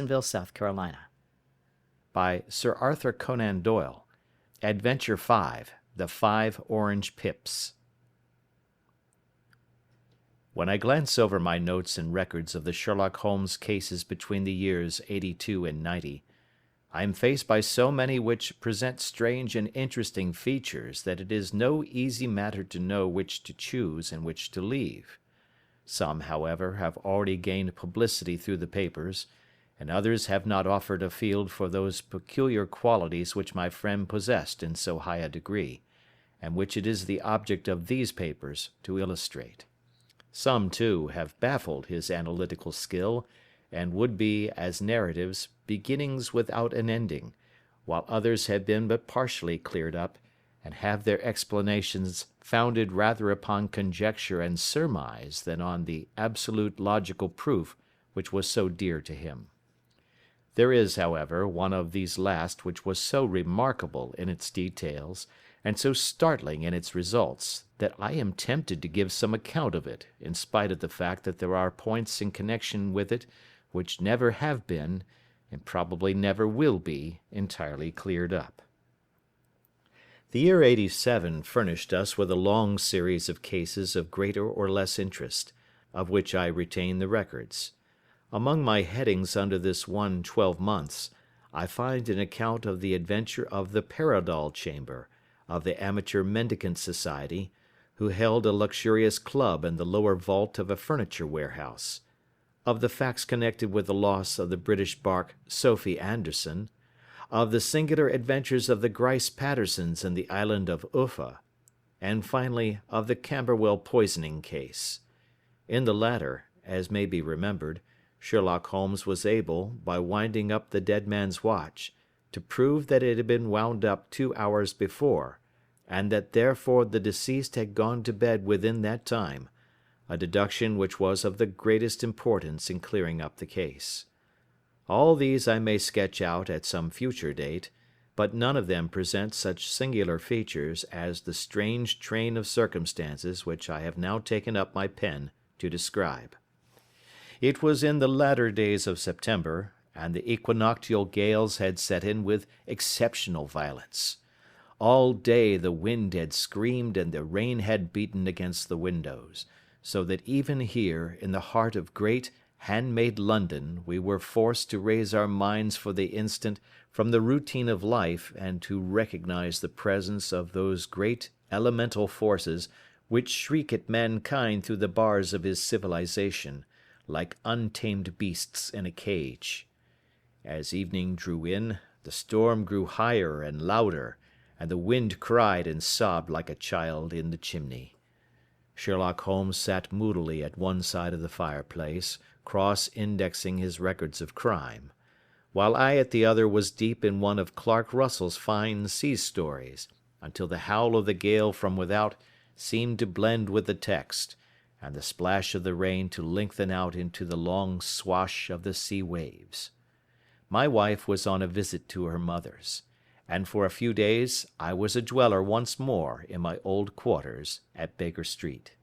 Jacksonville, South Carolina. By Sir Arthur Conan Doyle. Adventure 5. The 5 Orange Pips. When I glance over my notes and records of the Sherlock Holmes cases between the years '82 and '90, I am faced by so many which present strange and interesting features that it is no easy matter to know which to choose and which to leave. Some, however, have already gained publicity through the papers, and others have not offered a field for those peculiar qualities which my friend possessed in so high a degree, and which it is the object of these papers to illustrate. Some, too, have baffled his analytical skill, and would be, as narratives, beginnings without an ending, while others have been but partially cleared up, and have their explanations founded rather upon conjecture and surmise than on the absolute logical proof which was so dear to him. There is, however, one of these last which was so remarkable in its details, and so startling in its results, that I am tempted to give some account of it, in spite of the fact that there are points in connection with it which never have been, and probably never will be, entirely cleared up. The year '87 furnished us with a long series of cases of greater or less interest, of which I retain the records. Among my headings under this one 12 months, I find an account of the adventure of the Paradol Chamber, of the Amateur Mendicant Society, who held a luxurious club in the lower vault of a furniture warehouse; of the facts connected with the loss of the British bark Sophie Anderson; of the singular adventures of the Grice Pattersons in the island of Uffa; and finally of the Camberwell poisoning case. In the latter, as may be remembered, Sherlock Holmes was able, by winding up the dead man's watch, to prove that it had been wound up 2 hours before, and that therefore the deceased had gone to bed within that time, a deduction which was of the greatest importance in clearing up the case. All these I may sketch out at some future date, but none of them present such singular features as the strange train of circumstances which I have now taken up my pen to describe. It was in the latter days of September, and the equinoctial gales had set in with exceptional violence. All day the wind had screamed and the rain had beaten against the windows, so that even here, in the heart of great, hand-made London, we were forced to raise our minds for the instant from the routine of life and to recognize the presence of those great elemental forces which shriek at mankind through the bars of his civilization, like untamed beasts in a cage. As evening drew in, the storm grew higher and louder, and the wind cried and sobbed like a child in the chimney. Sherlock Holmes sat moodily at one side of the fireplace, cross-indexing his records of crime, while I at the other was deep in one of Clark Russell's fine sea stories, until the howl of the gale from without seemed to blend with the text, and the splash of the rain to lengthen out into the long swash of the sea waves. My wife was on a visit to her mother's, and for a few days I was a dweller once more in my old quarters at Baker Street.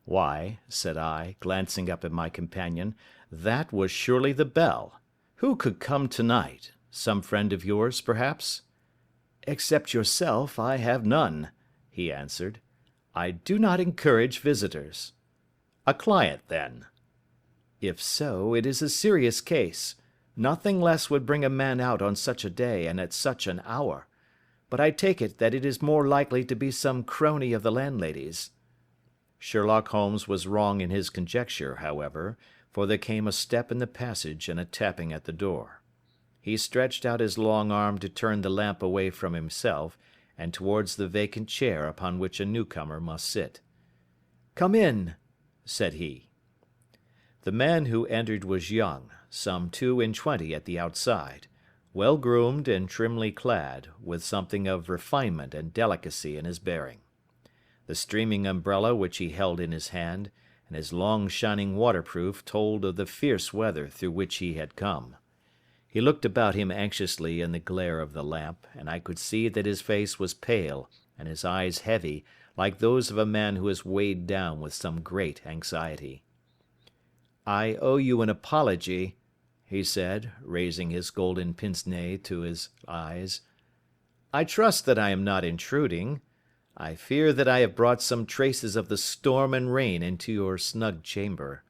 "Why," said I, glancing up at my companion, "that was surely the bell. Who could come tonight? Some friend of yours, perhaps?" "Except yourself, I have none," he answered. "I do not encourage visitors." "A client, then?" "If so, it is a serious case. Nothing less would bring a man out on such a day and at such an hour. But I take it that it is more likely to be some crony of the landlady's." Sherlock Holmes was wrong in his conjecture, however, for there came a step in the passage and a tapping at the door. He stretched out his long arm to turn the lamp away from himself and towards the vacant chair upon which a newcomer must sit. "Come in," said he. The man who entered was young, some 22 at the outside, well groomed and trimly clad, with something of refinement and delicacy in his bearing. The streaming umbrella which he held in his hand, and his long shining waterproof told of the fierce weather through which he had come. He looked about him anxiously in the glare of the lamp, and I could see that his face was pale and his eyes heavy, like those of a man who is weighed down with some great anxiety. "I owe you an apology," he said, raising his golden pince-nez to his eyes. "I trust that I am not intruding. I fear that I have brought some traces of the storm and rain into your snug chamber."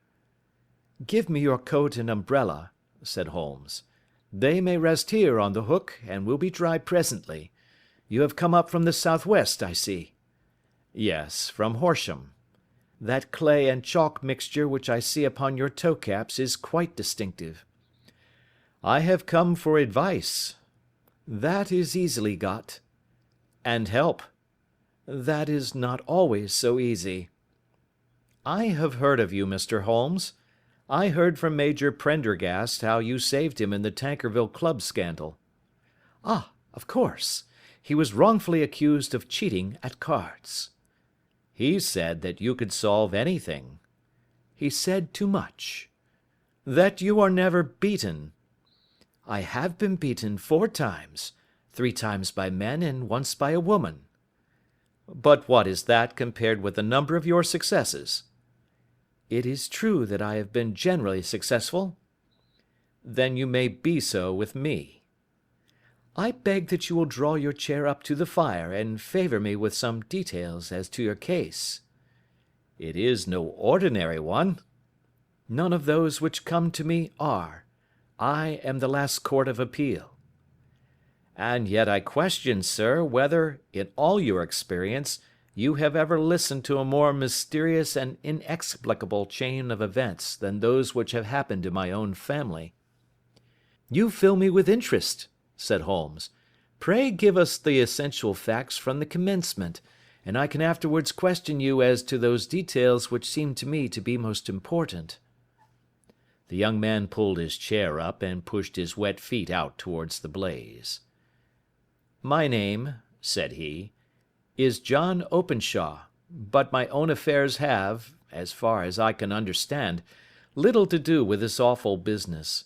"Give me your coat and umbrella," said Holmes. "They may rest here on the hook, and will be dry presently. You have come up from the southwest, I see." "Yes, from Horsham." "That clay and chalk mixture which I see upon your toe-caps is quite distinctive." "I have come for advice." "That is easily got." "And help." "That is not always so easy." "I have heard of you, Mr. Holmes. I heard from Major Prendergast how you saved him in the Tankerville Club scandal." "Ah, of course. He was wrongfully accused of cheating at cards." "He said that you could solve anything." "He said too much." "That you are never beaten." "I have been beaten 4 times, 3 times by men and once by a woman." "But what is that compared with the number of your successes?" "It is true that I have been generally successful." "Then you may be so with me." "I beg that you will draw your chair up to the fire and favour me with some details as to your case." "It is no ordinary one." "None of those which come to me are. I am the last court of appeal." "And yet I question, sir, whether, in all your experience, you have ever listened to a more mysterious and inexplicable chain of events than those which have happened to my own family." "You fill me with interest," said Holmes. "Pray give us the essential facts from the commencement, and I can afterwards question you as to those details which seem to me to be most important." The young man pulled his chair up and pushed his wet feet out towards the blaze. "My name," said he, "is John Openshaw, but my own affairs have, as far as I can understand, little to do with this awful business.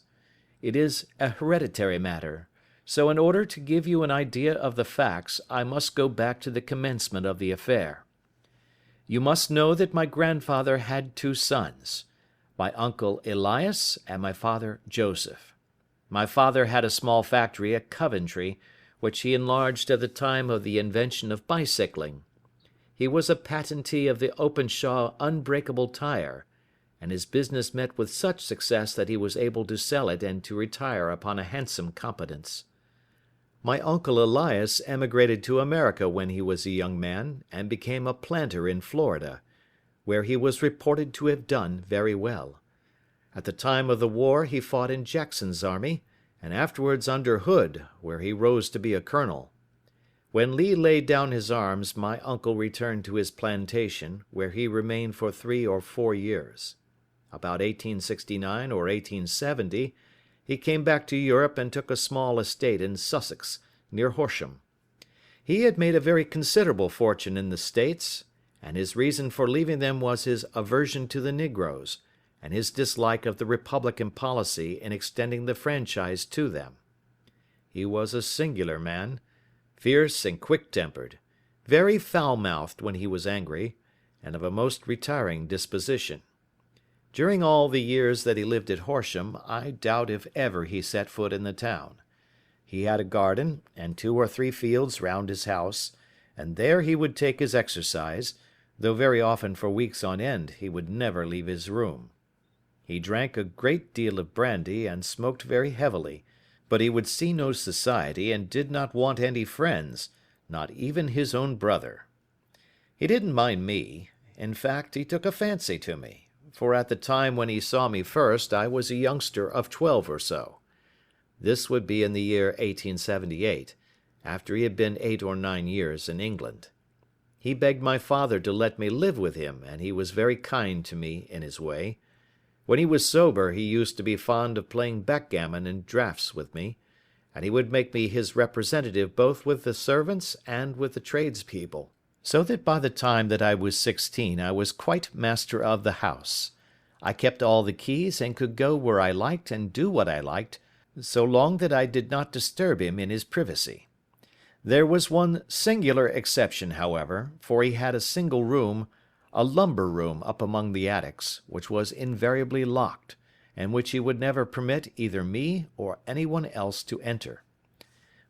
It is a hereditary matter, so in order to give you an idea of the facts I must go back to the commencement of the affair. You must know that my grandfather had 2 sons, my uncle Elias and my father Joseph. My father had a small factory at Coventry, which he enlarged at the time of the invention of bicycling. He was a patentee of the Openshaw unbreakable tire, and his business met with such success that he was able to sell it and to retire upon a handsome competence. My uncle Elias emigrated to America when he was a young man, and became a planter in Florida, where he was reported to have done very well. At the time of the war he fought in Jackson's army, and afterwards under Hood, where he rose to be a colonel. When Lee laid down his arms, my uncle returned to his plantation, where he remained for 3 or 4 years. About 1869 or 1870, he came back to Europe and took a small estate in Sussex, near Horsham. He had made a very considerable fortune in the States, and his reason for leaving them was his aversion to the negroes, and his dislike of the Republican policy in extending the franchise to them. He was a singular man, fierce and quick-tempered, very foul-mouthed when he was angry, and of a most retiring disposition. During all the years that he lived at Horsham, I doubt if ever he set foot in the town. He had a garden and 2 or 3 fields round his house, and there he would take his exercise, though very often for weeks on end he would never leave his room. He drank a great deal of brandy and smoked very heavily, but he would see no society and did not want any friends, not even his own brother. He didn't mind me. In fact, he took a fancy to me, for at the time when he saw me first I was a youngster of 12 or so. This would be in the year 1878, after he had been 8 or 9 years in England. He begged my father to let me live with him, and he was very kind to me in his way. When he was sober he used to be fond of playing backgammon and draughts with me, and he would make me his representative both with the servants and with the tradespeople, so that by the time that I was 16 I was quite master of the house. I kept all the keys and could go where I liked and do what I liked, so long that I did not disturb him in his privacy. There was one singular exception, however, for he had a single room, a lumber room up among the attics, which was invariably locked, and which he would never permit either me or anyone else to enter.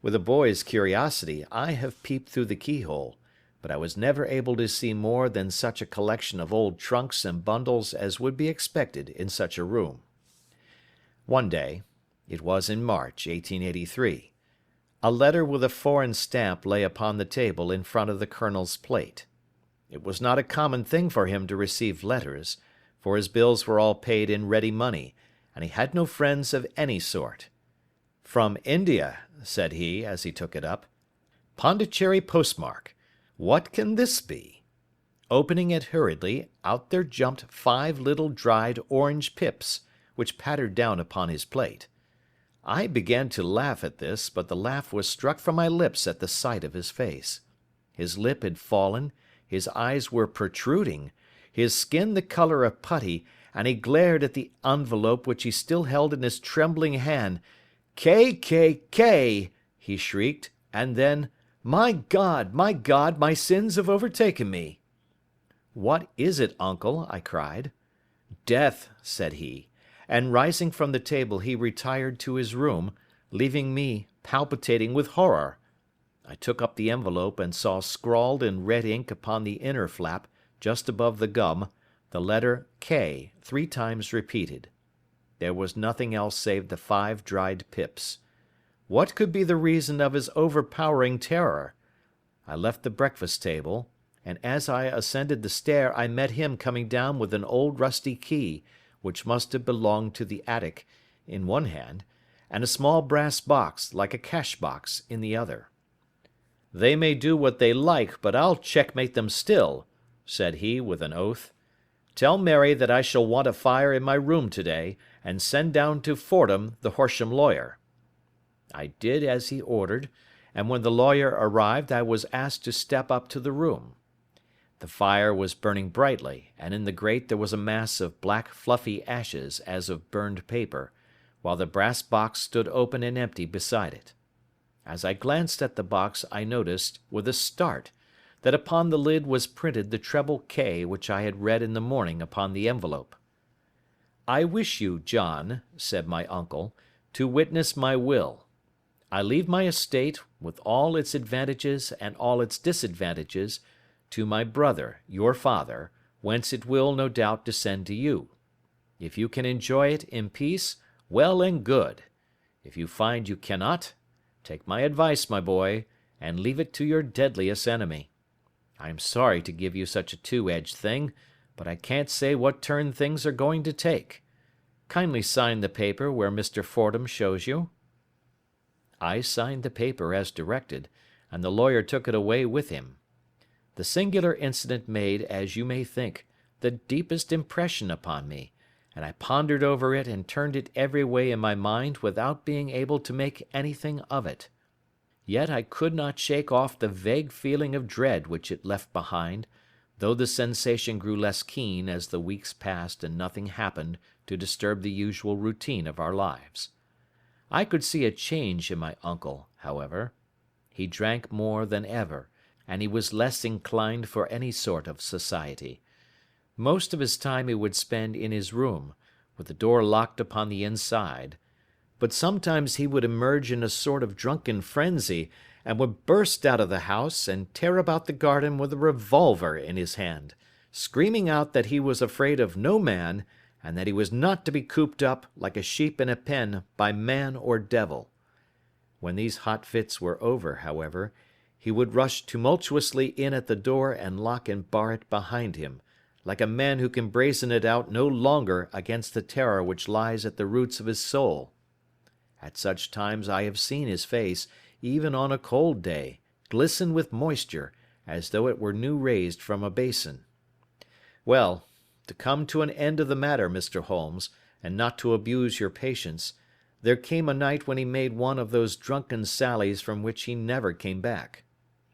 With a boy's curiosity, I have peeped through the keyhole, but I was never able to see more than such a collection of old trunks and bundles as would be expected in such a room. One day, it was in March, 1883, a letter with a foreign stamp lay upon the table in front of the colonel's plate. It was not a common thing for him to receive letters, for his bills were all paid in ready money, and he had no friends of any sort. "From India," said he, as he took it up. "Pondicherry postmark. What can this be?" Opening it hurriedly, out there jumped 5 little dried orange pips, which pattered down upon his plate. I began to laugh at this, but the laugh was struck from my lips at the sight of his face. His lip had fallen, his eyes were protruding, his skin the colour of putty, and he glared at the envelope which he still held in his trembling hand. "K," he shrieked, and then, my God, my sins have overtaken me." "What is it, uncle?" I cried. "Death," said he, and rising from the table he retired to his room, leaving me palpitating with horror. I took up the envelope and saw scrawled in red ink upon the inner flap, just above the gum, the letter K 3 times repeated. There was nothing else save the 5 dried pips. What could be the reason of his overpowering terror? I left the breakfast table, and as I ascended the stair I met him coming down with an old rusty key, which must have belonged to the attic, in one hand, and a small brass box, like a cash box, in the other. "They may do what they like, but I'll checkmate them still," said he with an oath. "Tell Mary that I shall want a fire in my room today, and send down to Fordham the Horsham lawyer." I did as he ordered, and when the lawyer arrived I was asked to step up to the room. The fire was burning brightly, and in the grate there was a mass of black fluffy ashes as of burned paper, while the brass box stood open and empty beside it. As I glanced at the box I noticed, with a start, that upon the lid was printed the treble K which I had read in the morning upon the envelope. "I wish you, John," said my uncle, "to witness my will. I leave my estate, with all its advantages and all its disadvantages, to my brother, your father, whence it will, no doubt, descend to you. If you can enjoy it in peace, well and good. If you find you cannot, take my advice, my boy, and leave it to your deadliest enemy. I am sorry to give you such a two-edged thing, but I can't say what turn things are going to take. Kindly sign the paper where Mr. Fordham shows you." I signed the paper as directed, and the lawyer took it away with him. The singular incident made, as you may think, the deepest impression upon me, and I pondered over it and turned it every way in my mind without being able to make anything of it. Yet I could not shake off the vague feeling of dread which it left behind, though the sensation grew less keen as the weeks passed and nothing happened to disturb the usual routine of our lives. I could see a change in my uncle, however. He drank more than ever, and he was less inclined for any sort of society. Most of his time he would spend in his room, with the door locked upon the inside, but sometimes he would emerge in a sort of drunken frenzy, and would burst out of the house and tear about the garden with a revolver in his hand, screaming out that he was afraid of no man, and that he was not to be cooped up, like a sheep in a pen, by man or devil. When these hot fits were over, however, he would rush tumultuously in at the door and lock and bar it behind him, like a man who can brazen it out no longer against the terror which lies at the roots of his soul. At such times I have seen his face, even on a cold day, glisten with moisture, as though it were new raised from a basin. Well, to come to an end of the matter, Mr. Holmes, and not to abuse your patience, there came a night when he made one of those drunken sallies from which he never came back.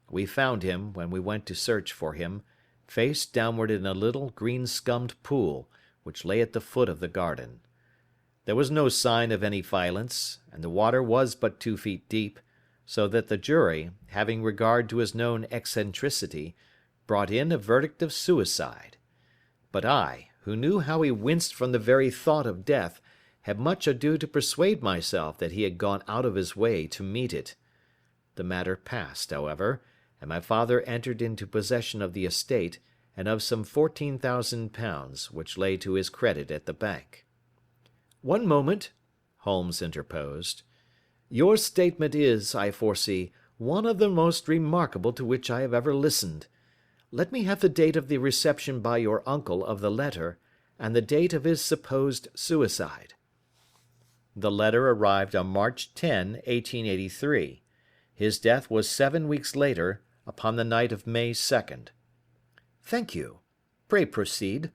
We found him, when we went to search for him, face downward in a little green-scummed pool, which lay at the foot of the garden. There was no sign of any violence, and the water was but 2 feet deep, so that the jury, having regard to his known eccentricity, brought in a verdict of suicide. But I, who knew how he winced from the very thought of death, had much ado to persuade myself that he had gone out of his way to meet it. The matter passed, however, and my father entered into possession of the estate and of some £14,000 which lay to his credit at the bank. "One moment," Holmes interposed. "Your statement is, I foresee, one of the most remarkable to which I have ever listened. Let me have the date of the reception by your uncle of the letter, and the date of his supposed suicide." The letter arrived on March 10, 1883. His death was 7 weeks later, upon the night of May 2nd. "Thank you. Pray proceed."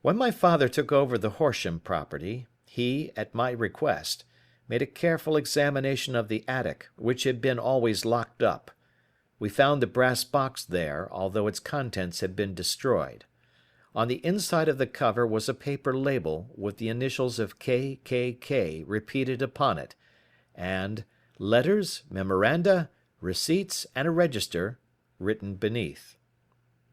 When my father took over the Horsham property, he, at my request, made a careful examination of the attic, which had been always locked up. We found the brass box there, although its contents had been destroyed. On the inside of the cover was a paper label with the initials of K.K.K. repeated upon it, and letters, memoranda, receipts, and a register written beneath.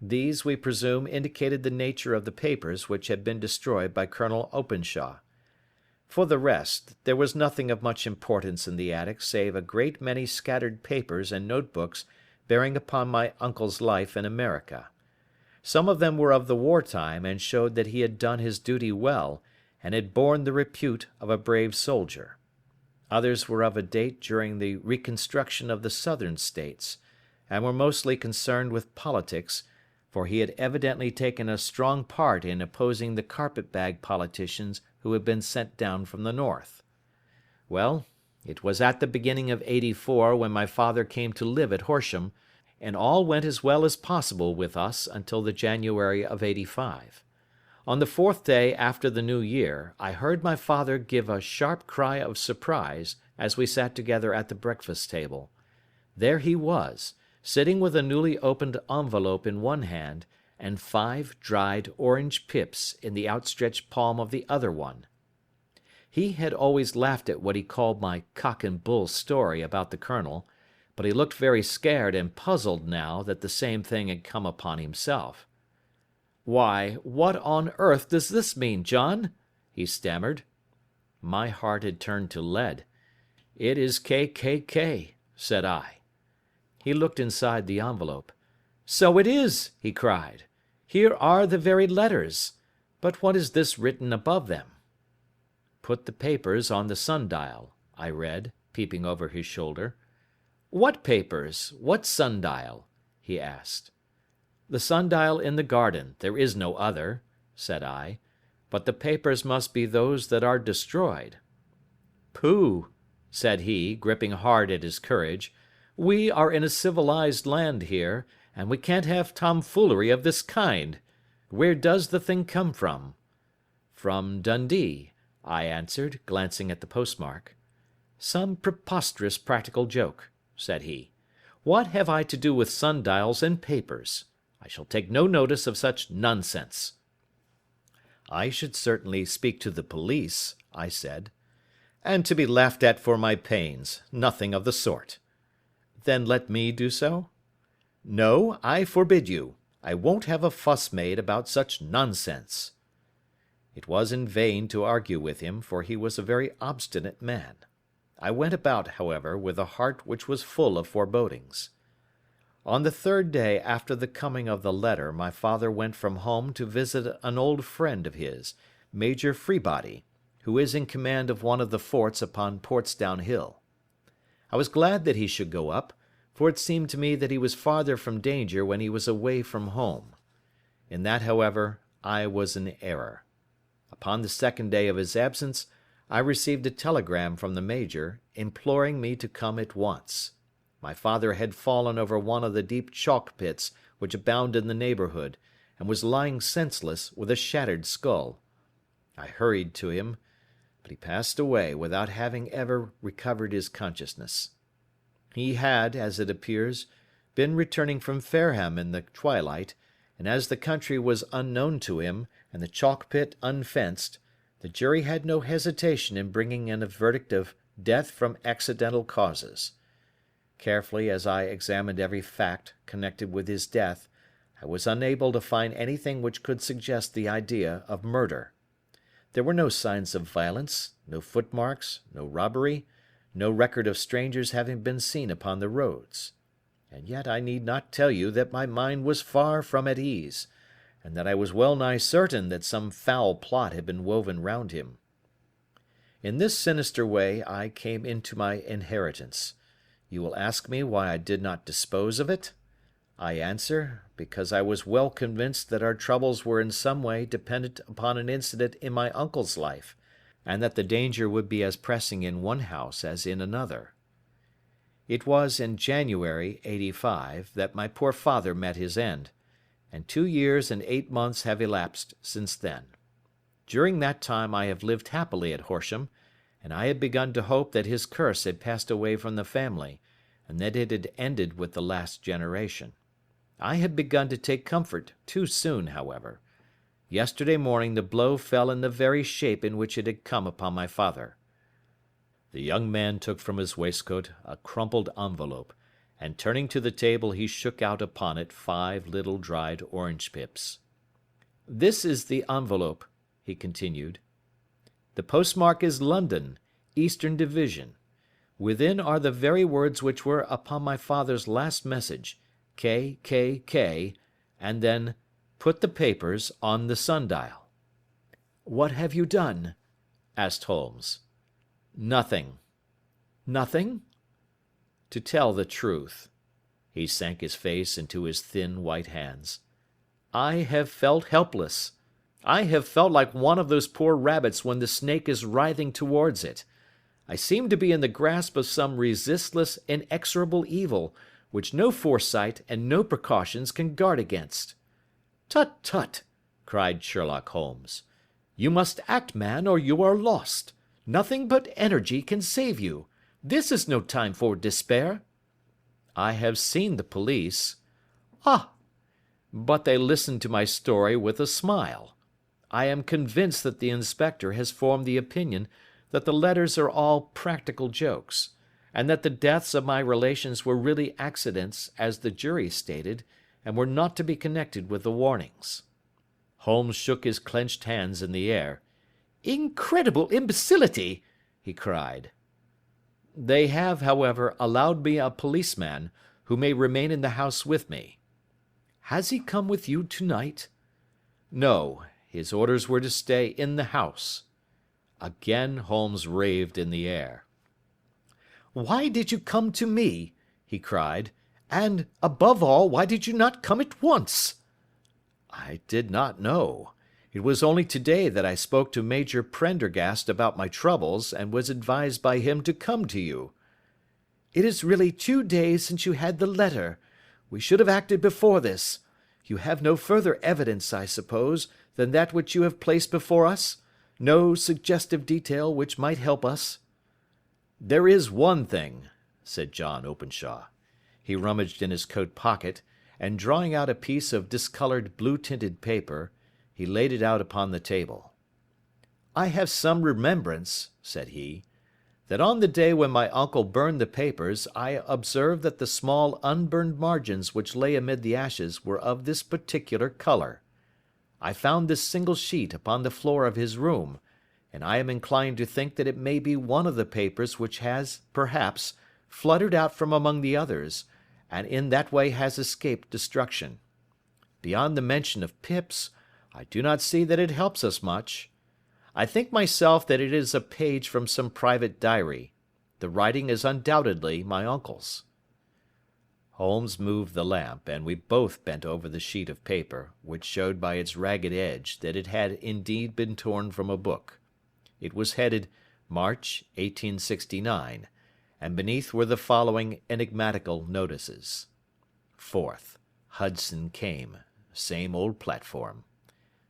These, we presume, indicated the nature of the papers which had been destroyed by Colonel Openshaw. For the rest, there was nothing of much importance in the attic save a great many scattered papers and notebooks bearing upon my uncle's life in America. Some of them were of the wartime and showed that he had done his duty well and had borne the repute of a brave soldier. Others were of a date during the reconstruction of the Southern States, and were mostly concerned with politics, for he had evidently taken a strong part in opposing the carpet-bag politicians who had been sent down from the North. Well, it was at the beginning of '84 when my father came to live at Horsham, and all went as well as possible with us until the January of '85. On the 4th day after the New Year, I heard my father give a sharp cry of surprise as we sat together at the breakfast table. There he was, sitting with a newly opened envelope in one hand, and 5 dried orange pips in the outstretched palm of the other one. He had always laughed at what he called my cock and bull story about the colonel, but he looked very scared and puzzled now that the same thing had come upon himself. "Why, what on earth does this mean, John?" he stammered. My heart had turned to lead. "It is K.K.K.," said I. He looked inside the envelope. "So it is," he cried. "Here are the very letters. But what is this written above them?" "Put the papers on the sundial," I read, peeping over his shoulder. "What papers? What sundial?" he asked. "The sundial in the garden. There is no other," said I. "But the papers must be those that are destroyed." "Pooh!" said he, gripping hard at his courage. "We are in a civilized land here, and we can't have tomfoolery of this kind. Where does the thing come from?" "From Dundee," I answered, glancing at the postmark. "Some preposterous practical joke," said he. "What have I to do with sundials and papers? I shall take no notice of such nonsense." "I should certainly speak to the police," I said. "And to be laughed at for my pains. Nothing of the sort." "Then let me do so?" "No, I forbid you. I won't have a fuss made about such nonsense." It was in vain to argue with him, for he was a very obstinate man. I went about, however, with a heart which was full of forebodings. On the 3rd day after the coming of the letter, my father went from home to visit an old friend of his, Major Freebody, who is in command of one of the forts upon Portsdown Hill. I was glad that he should go up, for it seemed to me that he was farther from danger when he was away from home. In that, however, I was in error. Upon the 2nd day of his absence, I received a telegram from the Major, imploring me to come at once. My father had fallen over one of the deep chalk pits which abound in the neighbourhood, and was lying senseless, with a shattered skull. I hurried to him, but he passed away without having ever recovered his consciousness. He had, as it appears, been returning from Fareham in the twilight, and as the country was unknown to him, and the chalk pit unfenced, the jury had no hesitation in bringing in a verdict of death from accidental causes. Carefully as I examined every fact connected with his death, I was unable to find anything which could suggest the idea of murder. There were no signs of violence, no footmarks, no robbery, no record of strangers having been seen upon the roads. And yet I need not tell you that my mind was far from at ease, and that I was well nigh certain that some foul plot had been woven round him. In this sinister way I came into my inheritance. You will ask me why I did not dispose of it? I answer, because I was well convinced that our troubles were in some way dependent upon an incident in my uncle's life, and that the danger would be as pressing in one house as in another. It was in January, '85, that my poor father met his end, and 2 years and 8 months have elapsed since then. During that time I have lived happily at Horsham, and I had begun to hope that his curse had passed away from the family, and that it had ended with the last generation. I had begun to take comfort too soon, however. Yesterday morning the blow fell in the very shape in which it had come upon my father. The young man took from his waistcoat a crumpled envelope, and turning to the table he shook out upon it 5 little dried orange pips. "This is the envelope," he continued. "The postmark is London, Eastern Division. Within are the very words which were upon my father's last message, K, K, K, and then, 'Put the papers on the sundial.'" "What have you done?" asked Holmes. "Nothing." "Nothing?" "To tell the truth," he sank his face into his thin white hands, "I have felt helpless. I have felt like one of those poor rabbits when the snake is writhing towards it. I seem to be in the grasp of some resistless, inexorable evil, which no foresight and no precautions can guard against." "Tut, tut!" cried Sherlock Holmes. "You must act, man, or you are lost. Nothing but energy can save you. This is no time for despair." "I have seen the police." "Ah! But they listened to my story with a smile. I am convinced that the inspector has formed the opinion that the letters are all practical jokes, and that the deaths of my relations were really accidents, as the jury stated, and were not to be connected with the warnings." Holmes shook his clenched hands in the air. "Incredible imbecility!" he cried. "They have, however, allowed me a policeman, who may remain in the house with me." "Has he come with you tonight?" "No, his orders were to stay in the house." Again Holmes raved in the air. "Why did you come to me?" he cried. "And, above all, why did you not come at once?" "I did not know. It was only today that I spoke to Major Prendergast about my troubles, and was advised by him to come to you." "It is really 2 days since you had the letter. We should have acted before this. You have no further evidence, I suppose, than that which you have placed before us? No suggestive detail which might help us?" "There is one thing," said John Openshaw. He rummaged in his coat pocket, and drawing out a piece of discoloured blue-tinted paper, he laid it out upon the table. "I have some remembrance," said he, "that on the day when my uncle burned the papers I observed that the small unburned margins which lay amid the ashes were of this particular colour. I found this single sheet upon the floor of his room, and I am inclined to think that it may be one of the papers which has, perhaps, fluttered out from among the others, and in that way has escaped destruction. Beyond the mention of pips, I do not see that it helps us much. I think myself that it is a page from some private diary. The writing is undoubtedly my uncle's." Holmes moved the lamp, and we both bent over the sheet of paper, which showed by its ragged edge that it had indeed been torn from a book. It was headed March, 1869, and beneath were the following enigmatical notices: 4th. Hudson came. Same old platform.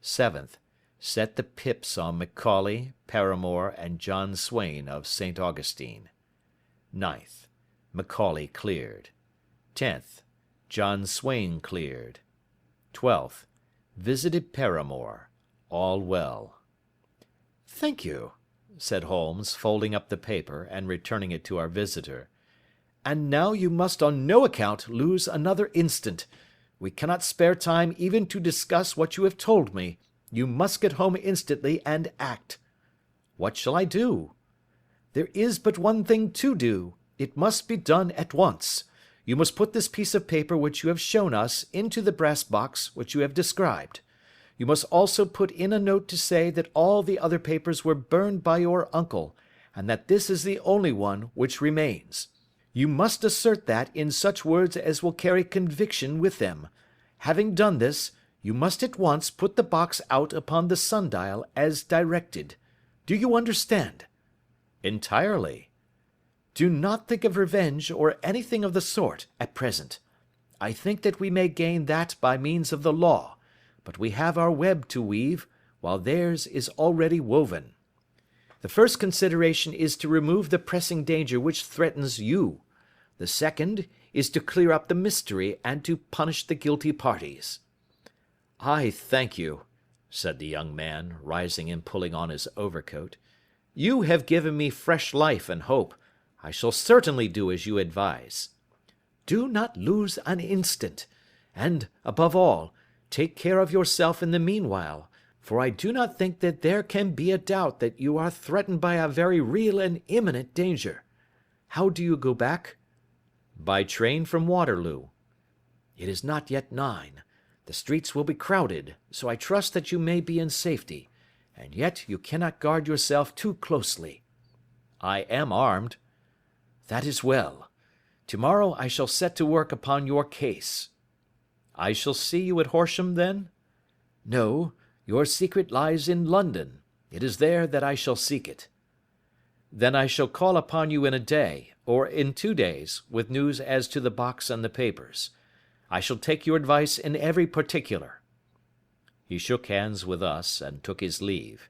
7th. Set the pips on Macaulay, Paramore, and John Swain of St. Augustine. 9th. Macaulay cleared. 10th. John Swain cleared. 12th. Visited Paramore. All well. "Thank you," said Holmes, folding up the paper and returning it to our visitor. "And now you must on no account lose another instant. We cannot spare time even to discuss what you have told me. You must get home instantly and act." "What shall I do?" "There is but one thing to do. It must be done at once. You must put this piece of paper which you have shown us into the brass box which you have described. You must also put in a note to say that all the other papers were burned by your uncle, and that this is the only one which remains. You must assert that in such words as will carry conviction with them. Having done this, you must at once put the box out upon the sundial as directed. Do you understand?" "Entirely." "Do not think of revenge or anything of the sort at present. I think that we may gain that by means of the law, but we have our web to weave, while theirs is already woven. The first consideration is to remove the pressing danger which threatens you. The second is to clear up the mystery and to punish the guilty parties." "I thank you," said the young man, rising and pulling on his overcoat. "You have given me fresh life and hope. I shall certainly do as you advise." "Do not lose an instant. And, above all, take care of yourself in the meanwhile, for I do not think that there can be a doubt that you are threatened by a very real and imminent danger. How do you go back?" "By train from Waterloo." "It is not yet 9. The streets will be crowded, so I trust that you may be in safety, and yet you cannot guard yourself too closely." "I am armed." "That is well. Tomorrow I shall set to work upon your case." "I shall see you at Horsham, then?" "No, your secret lies in London. It is there that I shall seek it." "Then I shall call upon you in a day, or in 2 days, with news as to the box and the papers. I shall take your advice in every particular." He shook hands with us and took his leave.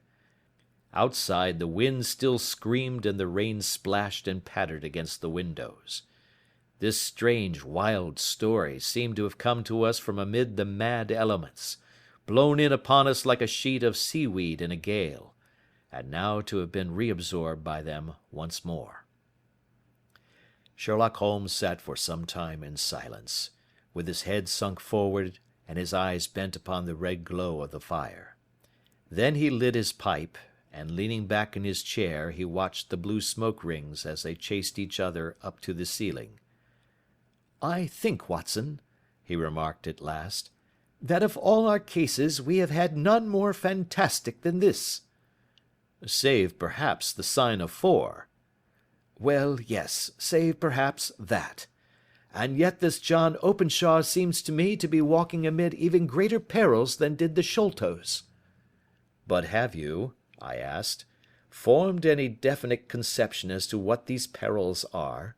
Outside the wind still screamed and the rain splashed and pattered against the windows. This strange, wild story seemed to have come to us from amid the mad elements, blown in upon us like a sheet of seaweed in a gale, and now to have been reabsorbed by them once more. Sherlock Holmes sat for some time in silence, with his head sunk forward and his eyes bent upon the red glow of the fire. Then he lit his pipe, and leaning back in his chair he watched the blue smoke rings as they chased each other up to the ceiling. "I think, Watson," he remarked at last, "that of all our cases we have had none more fantastic than this." "Save, perhaps, the sign of 4. "Well, yes, save perhaps that. And yet this John Openshaw seems to me to be walking amid even greater perils than did the Sholtos." "But have you," I asked, "formed any definite conception as to what these perils are?"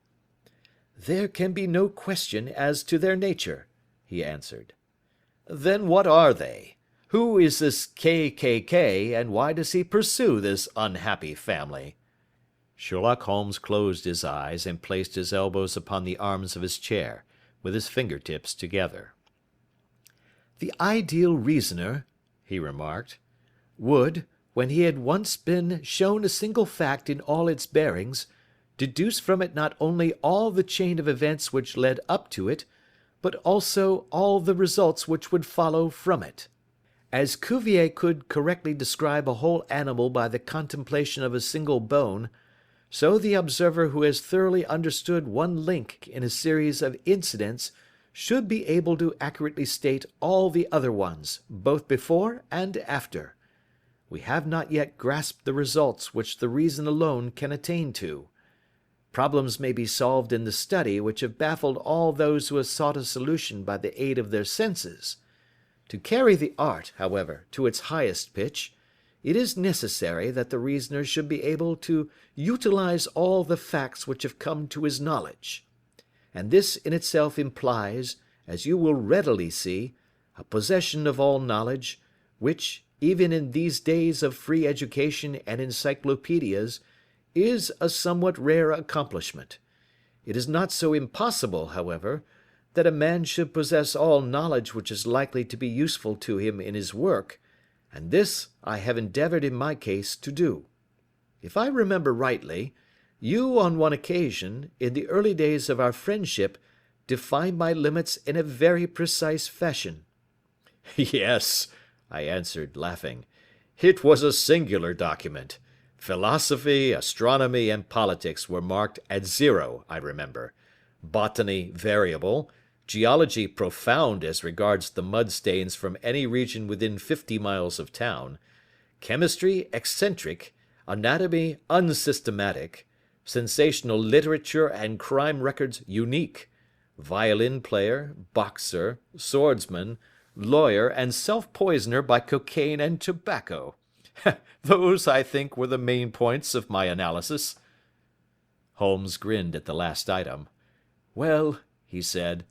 "There can be no question as to their nature," he answered. "Then what are they? Who is this K., and why does he pursue this unhappy family?" Sherlock Holmes closed his eyes and placed his elbows upon the arms of his chair, with his fingertips together. "The ideal reasoner," he remarked, "would, when he had once been shown a single fact in all its bearings, deduce from it not only all the chain of events which led up to it, but also all the results which would follow from it. As Cuvier could correctly describe a whole animal by the contemplation of a single bone, so the observer who has thoroughly understood one link in a series of incidents should be able to accurately state all the other ones, both before and after. We have not yet grasped the results which the reason alone can attain to. Problems may be solved in the study which have baffled all those who have sought a solution by the aid of their senses. To carry the art, however, to its highest pitch, it is necessary that the reasoner should be able to utilize all the facts which have come to his knowledge. And this in itself implies, as you will readily see, a possession of all knowledge, which, even in these days of free education and encyclopedias, is a somewhat rare accomplishment. It is not so impossible, however, that a man should possess all knowledge which is likely to be useful to him in his work, and this I have endeavoured in my case to do. If I remember rightly, you on one occasion, in the early days of our friendship, defined my limits in a very precise fashion." "Yes," I answered, laughing. "It was a singular document. Philosophy, astronomy, and politics were marked at 0, I remember. Botany variable, geology profound as regards the mud stains from any region within 50 miles of town, chemistry eccentric, anatomy unsystematic, sensational literature and crime records unique, violin player, boxer, swordsman, lawyer, and self-poisoner by cocaine and tobacco. Those, I think, were the main points of my analysis." Holmes grinned at the last item. "Well," he said,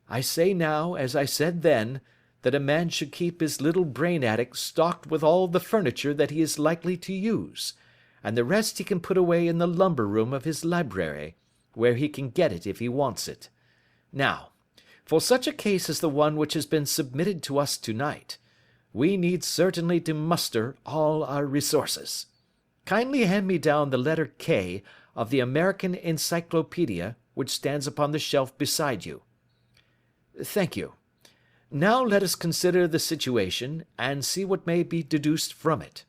"I say now, as I said then, that a man should keep his little brain attic stocked with all the furniture that he is likely to use, and the rest he can put away in the lumber room of his library, where he can get it if he wants it. Now, for such a case as the one which has been submitted to us tonight, we need certainly to muster all our resources. Kindly hand me down the letter K of the American Encyclopedia which stands upon the shelf beside you. Thank you. Now let us consider the situation and see what may be deduced from it.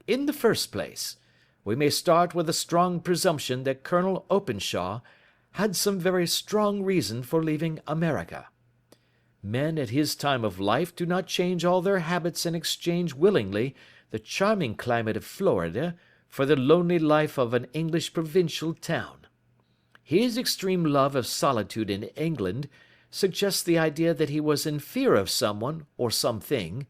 In the first place, we may start with a strong presumption that Colonel Openshaw had some very strong reason for leaving America. Men at his time of life do not change all their habits and exchange willingly the charming climate of Florida for the lonely life of an English provincial town. His extreme love of solitude in England suggests the idea that he was in fear of someone or something,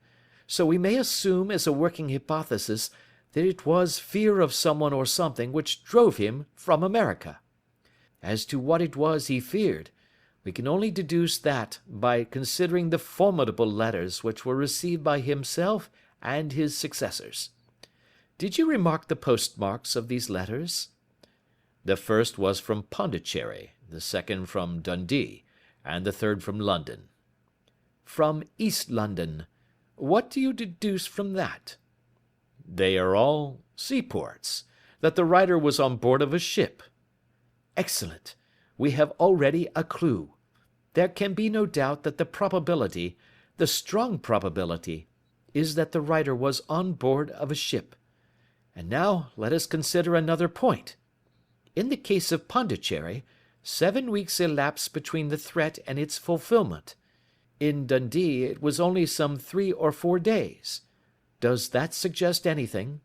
so we may assume as a working hypothesis that it was fear of someone or something which drove him from America. As to what it was he feared, we can only deduce that by considering the formidable letters which were received by himself and his successors. Did you remark the postmarks of these letters? The first was from Pondicherry, the second from Dundee, and the third from London. From East London. What do you deduce from that? They are all seaports, that the writer was on board of a ship. Excellent. We have already a clue. There can be no doubt that the probability, the strong probability, is that the writer was on board of a ship. And now let us consider another point. In the case of Pondicherry, 7 weeks elapsed between the threat and its fulfilment. In Dundee it was only some 3 or 4 days. Does that suggest anything?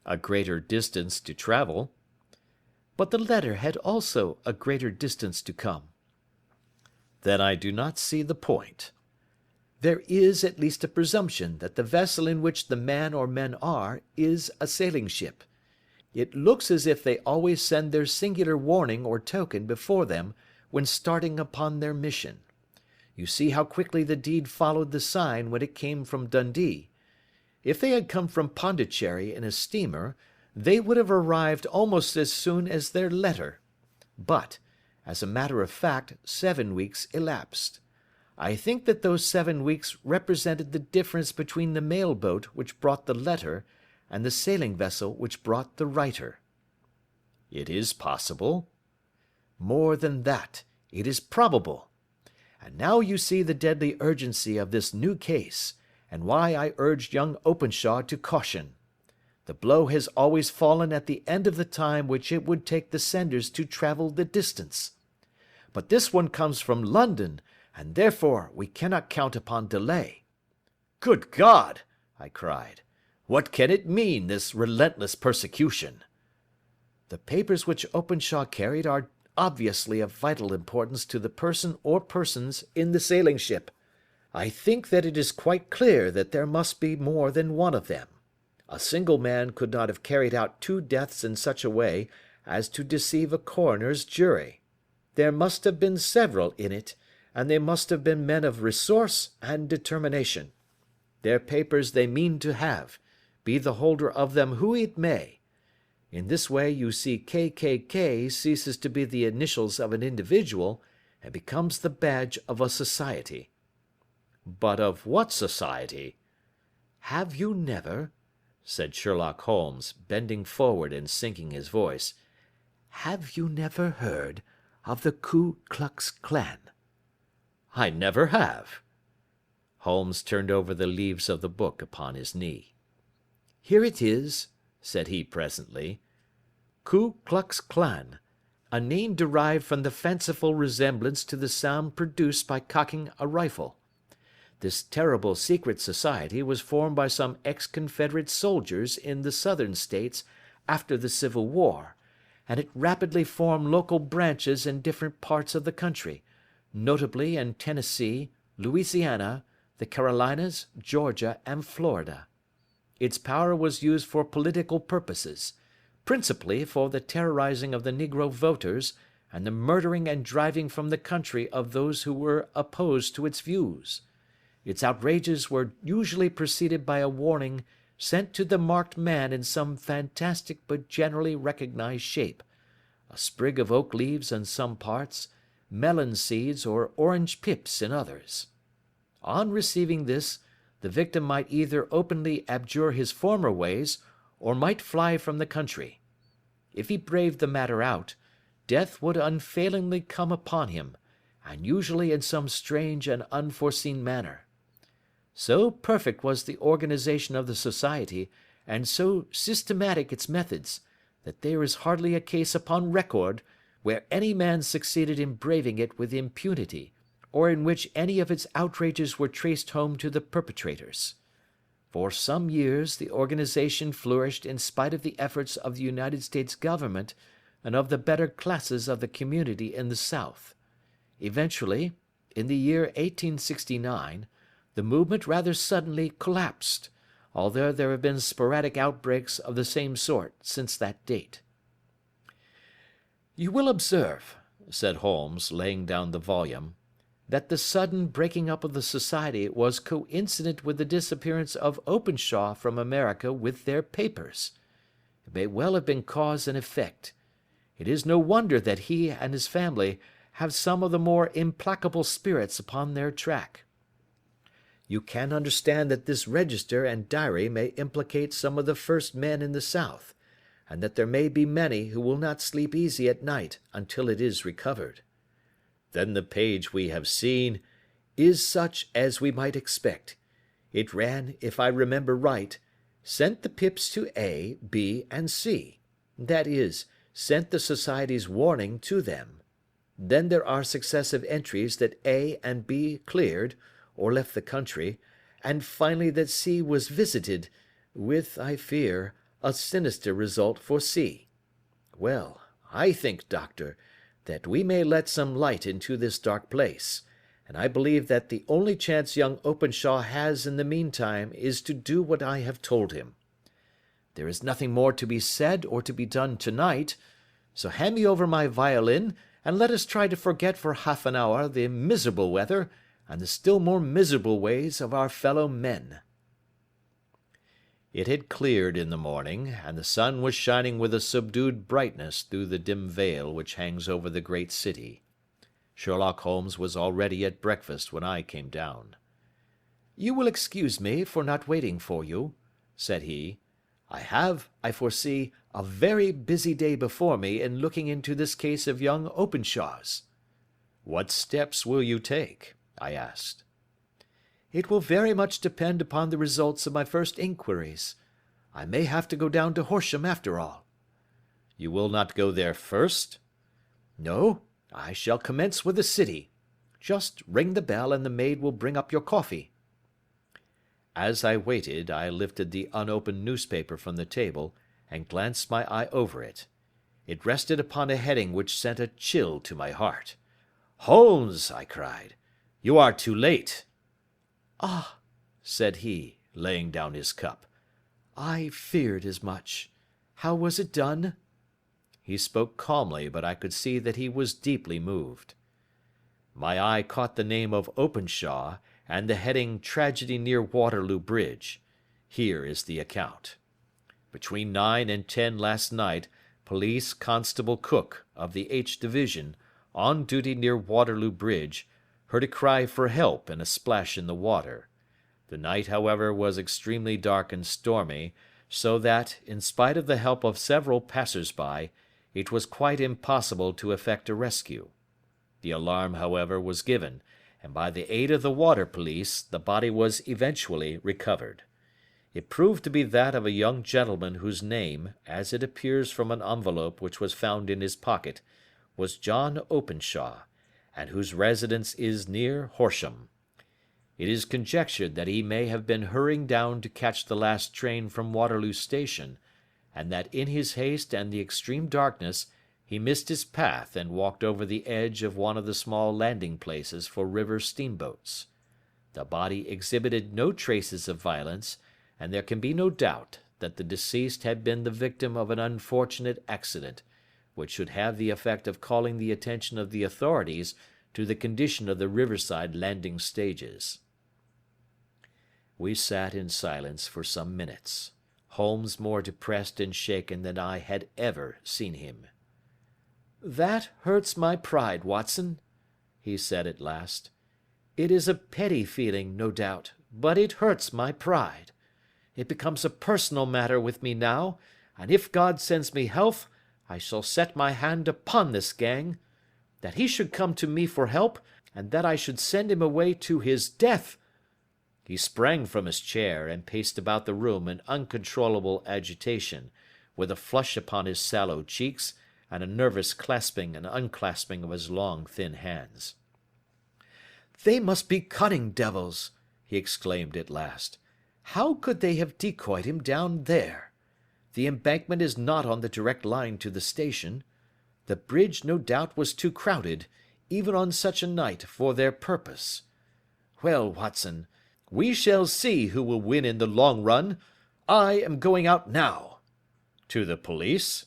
A greater distance to travel. But the letter had also a greater distance to come. Then I do not see the point. There is at least a presumption that the vessel in which the man or men are is a sailing ship. It looks as if they always send their singular warning or token before them when starting upon their mission. You see how quickly the deed followed the sign when it came from Dundee. If they had come from Pondicherry in a steamer, they would have arrived almost as soon as their letter. But, as a matter of fact, 7 weeks elapsed. I think that those 7 weeks represented the difference between the mail boat which brought the letter and the sailing vessel which brought the writer. It is possible. More than that, it is probable. And now you see the deadly urgency of this new case, and why I urged young Openshaw to caution. The blow has always fallen at the end of the time which it would take the senders to travel the distance. But this one comes from London, and therefore we cannot count upon delay. Good God! I cried. What can it mean, this relentless persecution? The papers which Openshaw carried are obviously of vital importance to the person or persons in the sailing ship. I think that it is quite clear that there must be more than one of them. A single man could not have carried out 2 deaths in such a way as to deceive a coroner's jury. There must have been several in it, and they must have been men of resource and determination. Their papers they mean to have, be the holder of them who it may. In this way you see KKK ceases to be the initials of an individual and becomes the badge of a society. But of what society? Have you never, said Sherlock Holmes, bending forward and sinking his voice, have you never heard of the Ku Klux Klan? I never have. Holmes turned over the leaves of the book upon his knee. "Here it is," said he presently. "Ku Klux Klan, a name derived from the fanciful resemblance to the sound produced by cocking a rifle. This terrible secret society was formed by some ex-Confederate soldiers in the Southern States after the Civil War, and it rapidly formed local branches in different parts of the country, notably in Tennessee, Louisiana, the Carolinas, Georgia, and Florida. Its power was used for political purposes, principally for the terrorizing of the Negro voters and the murdering and driving from the country of those who were opposed to its views. Its outrages were usually preceded by a warning sent to the marked man in some fantastic but generally recognized shape, a sprig of oak leaves in some parts, melon seeds or orange pips in others. On receiving this, the victim might either openly abjure his former ways, or might fly from the country. If he braved the matter out, death would unfailingly come upon him, and usually in some strange and unforeseen manner. So perfect was the organization of the society, and so systematic its methods, that there is hardly a case upon record where any man succeeded in braving it with impunity, or in which any of its outrages were traced home to the perpetrators. For some years the organization flourished in spite of the efforts of the United States government and of the better classes of the community in the South. Eventually, in the year 1869, the movement rather suddenly collapsed, although there have been sporadic outbreaks of the same sort since that date. "You will observe," said Holmes, laying down the volume, "that the sudden breaking up of the society was coincident with the disappearance of Openshaw from America with their papers. It may well have been cause and effect. It is no wonder that he and his family have some of the more implacable spirits upon their track. You can understand that this register and diary may implicate some of the first men in the South, and that there may be many who will not sleep easy at night until it is recovered. Then the page we have seen is such as we might expect. It ran, if I remember right, sent the pips to A, B, and C. That is, sent the society's warning to them. Then there are successive entries that A and B cleared, or left the country, and finally that C was visited, with, I fear, a sinister result for C. Well, I think, Doctor, that we may let some light into this dark place, and I believe that the only chance young Openshaw has in the meantime is to do what I have told him. There is nothing more to be said or to be done tonight, so hand me over my violin, and let us try to forget for half an hour the miserable weather and the still more miserable ways of our fellow men." It had cleared in the morning, and the sun was shining with a subdued brightness through the dim veil which hangs over the great city. Sherlock Holmes was already at breakfast when I came down. "You will excuse me for not waiting for you," said he. "I have, I foresee, a very busy day before me in looking into this case of young Openshaw's." "What steps will you take?" I asked. "It will very much depend upon the results of my first inquiries. I may have to go down to Horsham after all." "You will not go there first?" "No, I shall commence with the city. Just ring the bell and the maid will bring up your coffee." As I waited, I lifted the unopened newspaper from the table and glanced my eye over it. It rested upon a heading which sent a chill to my heart. "Holmes!" I cried, "you are too late." "Ah," said he, laying down his cup, "I feared as much. How was it done?" He spoke calmly, but I could see that he was deeply moved. My eye caught the name of Openshaw, and the heading "Tragedy near Waterloo Bridge." Here is the account. Between 9 and 10 last night, Police Constable Cook, of the H Division, on duty near Waterloo Bridge, heard a cry for help and a splash in the water. The night, however, was extremely dark and stormy, so that, in spite of the help of several passers-by, it was quite impossible to effect a rescue. The alarm, however, was given, and by the aid of the water police the body was eventually recovered. It proved to be that of a young gentleman whose name, as it appears from an envelope which was found in his pocket, was John Openshaw, and whose residence is near Horsham. It is conjectured that he may have been hurrying down to catch the last train from Waterloo Station, and that in his haste and the extreme darkness he missed his path and walked over the edge of one of the small landing places for river steamboats. The body exhibited no traces of violence, and there can be no doubt that the deceased had been the victim of an unfortunate accident, which should have the effect of calling the attention of the authorities to the condition of the riverside landing stages. We sat in silence for some minutes, Holmes more depressed and shaken than I had ever seen him. "That hurts my pride, Watson," he said at last. "It is a petty feeling, no doubt, but it hurts my pride. It becomes a personal matter with me now, and if God sends me health, I shall set my hand upon this gang. That he should come to me for help, and that I should send him away to his death." He sprang from his chair, and paced about the room in uncontrollable agitation, with a flush upon his sallow cheeks, and a nervous clasping and unclasping of his long, thin hands. "They must be cunning devils," he exclaimed at last. "How could they have decoyed him down there? The embankment is not on the direct line to the station. The bridge no doubt was too crowded, even on such a night, for their purpose. Well, Watson, we shall see who will win in the long run. I am going out now." "To the police?"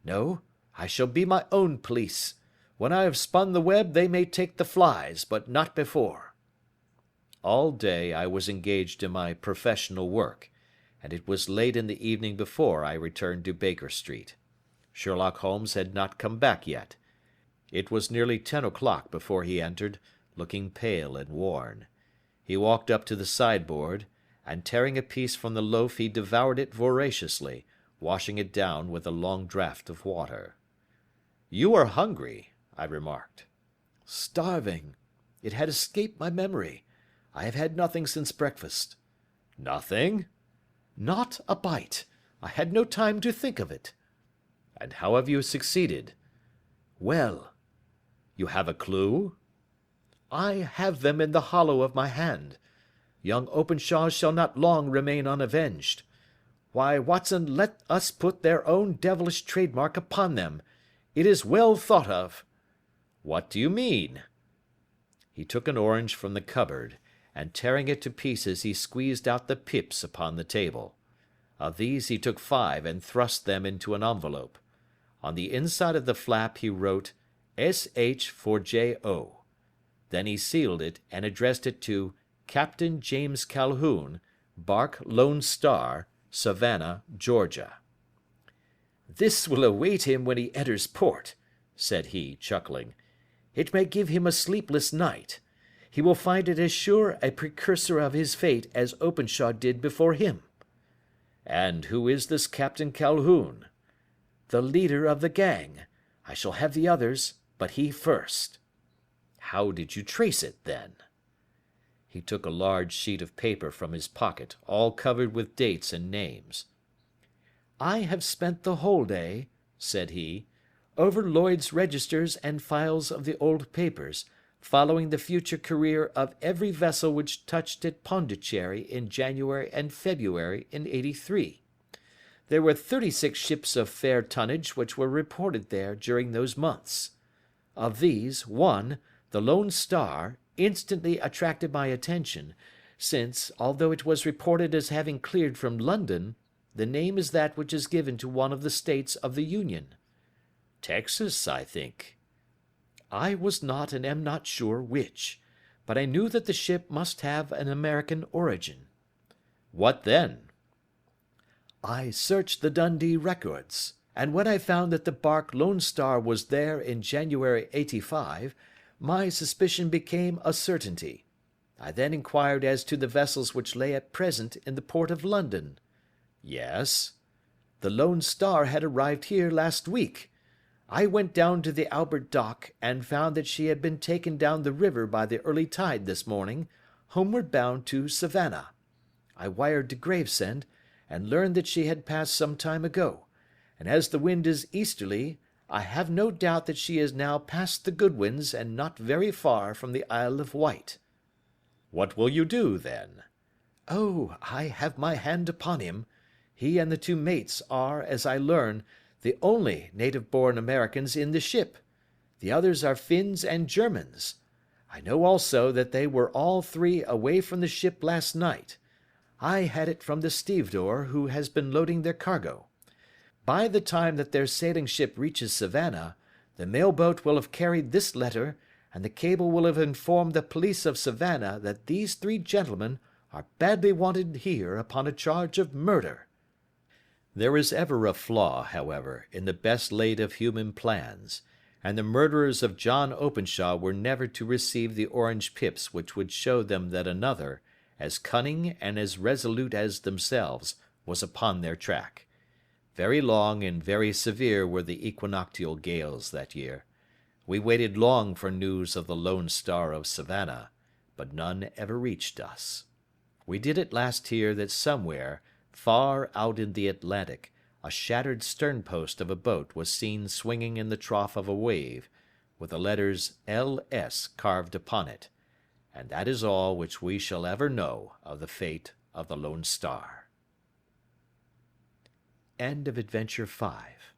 "No, I shall be my own police. When I have spun the web they may take the flies, but not before." All day I was engaged in my professional work, and it was late in the evening before I returned to Baker Street. Sherlock Holmes had not come back yet. It was nearly 10 o'clock before he entered, looking pale and worn. He walked up to the sideboard, and tearing a piece from the loaf he devoured it voraciously, washing it down with a long draught of water. "You are hungry," I remarked. "Starving. It had escaped my memory. I have had nothing since breakfast." "Nothing?" "Not a bite. I had no time to think of it." "And how have you succeeded?" "Well." "You have a clue?" "I have them in the hollow of my hand. Young Openshaw shall not long remain unavenged. Why, Watson, let us put their own devilish trademark upon them. It is well thought of." "What do you mean?" He took an orange from the cupboard, and tearing it to pieces he squeezed out the pips upon the table. Of these he took 5 and thrust them into an envelope. On the inside of the flap he wrote S.H. for J.O. Then he sealed it and addressed it to Captain James Calhoun, Bark Lone Star, Savannah, Georgia. "This will await him when he enters port," said he, chuckling. "It may give him a sleepless night. He will find it as sure a precursor of his fate as Openshaw did before him." "And who is this Captain Calhoun?" "The leader of the gang. I shall have the others, but he first." "How did you trace it, then?" He took a large sheet of paper from his pocket, all covered with dates and names. "I have spent the whole day," said he, "over Lloyd's registers and files of the old papers, following the future career of every vessel which touched at Pondicherry in January and February in '83. There were 36 ships of fair tonnage which were reported there during those months. Of these, one, the Lone Star, instantly attracted my attention, since, although it was reported as having cleared from London, the name is that which is given to one of the states of the Union." "Texas, I think." "I was not and am not sure which, but I knew that the ship must have an American origin." "What then?" "I searched the Dundee records, and when I found that the bark Lone Star was there in January '85, my suspicion became a certainty. I then inquired as to the vessels which lay at present in the port of London." "Yes?" "The Lone Star had arrived here last week. I went down to the Albert Dock, and found that she had been taken down the river by the early tide this morning, homeward bound to Savannah. I wired to Gravesend, and learned that she had passed some time ago, and as the wind is easterly, I have no doubt that she is now past the Goodwins and not very far from the Isle of Wight." "What will you do, then?" "Oh, I have my hand upon him. He and the two mates are, as I learn, the only native-born Americans in the ship. The others are Finns and Germans. I know also that they were all three away from the ship last night. I had it from the stevedore who has been loading their cargo. By the time that their sailing ship reaches Savannah, the mail boat will have carried this letter, and the cable will have informed the police of Savannah that these three gentlemen are badly wanted here upon a charge of murder." There is ever a flaw, however, in the best laid of human plans, and the murderers of John Openshaw were never to receive the orange pips which would show them that another, as cunning and as resolute as themselves, was upon their track. Very long and very severe were the equinoctial gales that year. We waited long for news of the Lone Star of Savannah, but none ever reached us. We did at last hear that somewhere, far out in the Atlantic, a shattered sternpost of a boat was seen swinging in the trough of a wave, with the letters L.S. carved upon it, and that is all which we shall ever know of the fate of the Lone Star. End of Adventure 5.